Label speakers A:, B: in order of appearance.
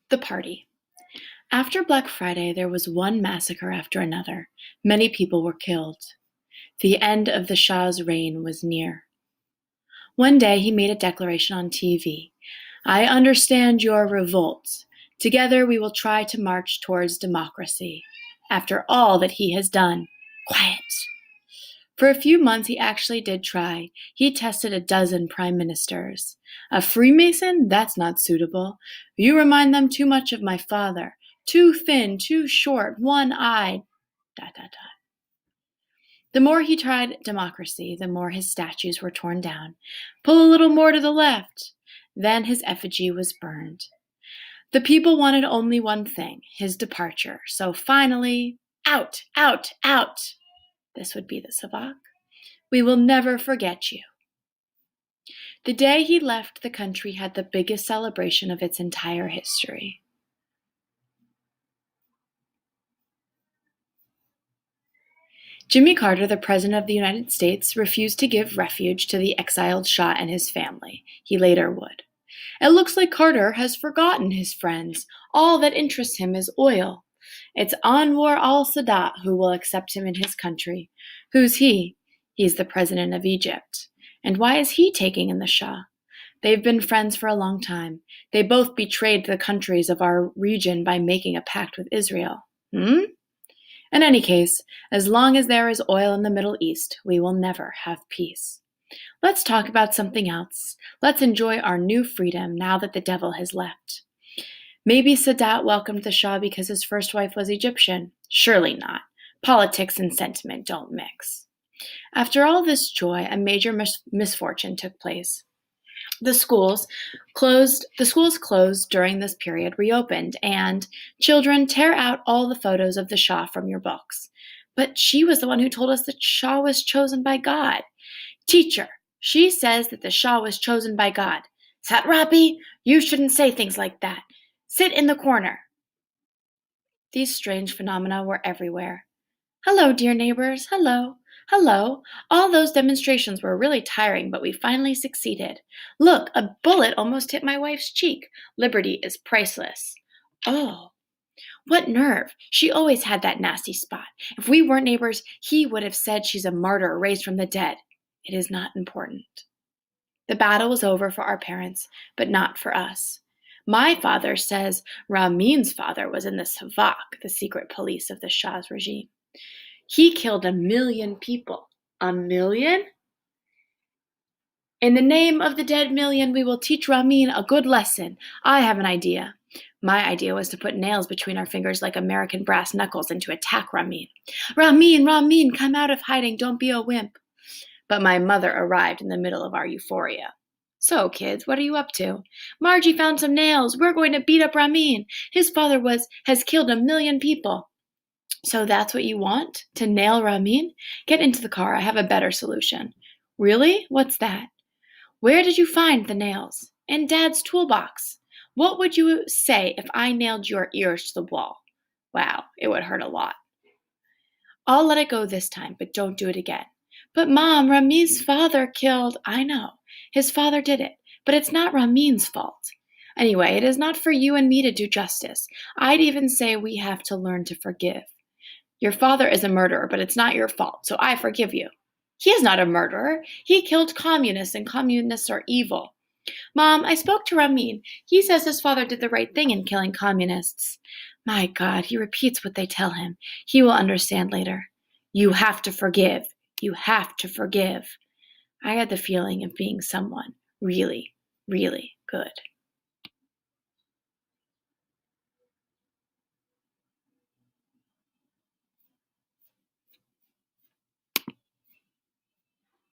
A: The party. After Black Friday, there was one massacre after another. Many people were killed. The end of the Shah's reign was near. One day he made a declaration on TV. I understand your revolt. Together we will try to march towards democracy. After all that he has done. Quiet. For a few months he actually did try. He tested a dozen prime ministers. A Freemason? That's not suitable. You remind them too much of my father. Too thin, too short, one-eyed. ... The more he tried democracy, the more his statues were torn down. Pull a little more to the left. Then his effigy was burned. The people wanted only one thing, his departure. So finally, out, out, out. This would be the Savak. We will never forget you. The day he left, the country had the biggest celebration of its entire history. Jimmy Carter, the President of the United States, refused to give refuge to the exiled Shah and his family. He later would. It looks like Carter has forgotten his friends. All that interests him is oil. It's Anwar al-Sadat who will accept him in his country. Who's he? He's the President of Egypt. And why is he taking in the Shah? They've been friends for a long time. They both betrayed the countries of our region by making a pact with Israel. In any case, as long as there is oil in the Middle East, we will never have peace. Let's talk about something else. Let's enjoy our new freedom now that the devil has left. Maybe Sadat welcomed the Shah because his first wife was Egyptian. Surely not. Politics and sentiment don't mix. After all this joy, a major misfortune took place. The schools closed during this period reopened, and children, tear out all the photos of the Shah from your books. But she was the one who told us that Shah was chosen by God. Teacher, she says that the Shah was chosen by God. Satrapi, you shouldn't say things like that. Sit in the corner. These strange phenomena were everywhere. Hello, dear neighbors. Hello. Hello. All those demonstrations were really tiring, but we finally succeeded. Look, a bullet almost hit my wife's cheek. Liberty is priceless. Oh, what nerve. She always had that nasty spot. If we weren't neighbors, he would have said she's a martyr raised from the dead. It is not important. The battle was over for our parents, but not for us. My father says Ramin's father was in the Savak, the secret police of the Shah's regime. He killed 1 million people. 1 million? In the name of the dead million, we will teach Ramin a good lesson. I have an idea. My idea was to put nails between our fingers like American brass knuckles and to attack Ramin. Ramin, Ramin, come out of hiding. Don't be a wimp. But my mother arrived in the middle of our euphoria. So, kids, what are you up to? Margie found some nails. We're going to beat up Ramin. His father has killed 1 million people. So that's what you want? To nail Ramin? Get into the car. I have a better solution. Really? What's that? Where did you find the nails? In Dad's toolbox. What would you say if I nailed your ears to the wall? Wow, it would hurt a lot. I'll let it go this time, but don't do it again. But Mom, Ramin's father killed... I know. His father did it. But it's not Ramin's fault. Anyway, it is not for you and me to do justice. I'd even say we have to learn to forgive. Your father is a murderer, but it's not your fault, so I forgive you. He is not a murderer. He killed communists, and communists are evil. Mom, I spoke to Ramin. He says his father did the right thing in killing communists. My God, he repeats what they tell him. He will understand later. You have to forgive. You have to forgive. I had the feeling of being someone really, really good.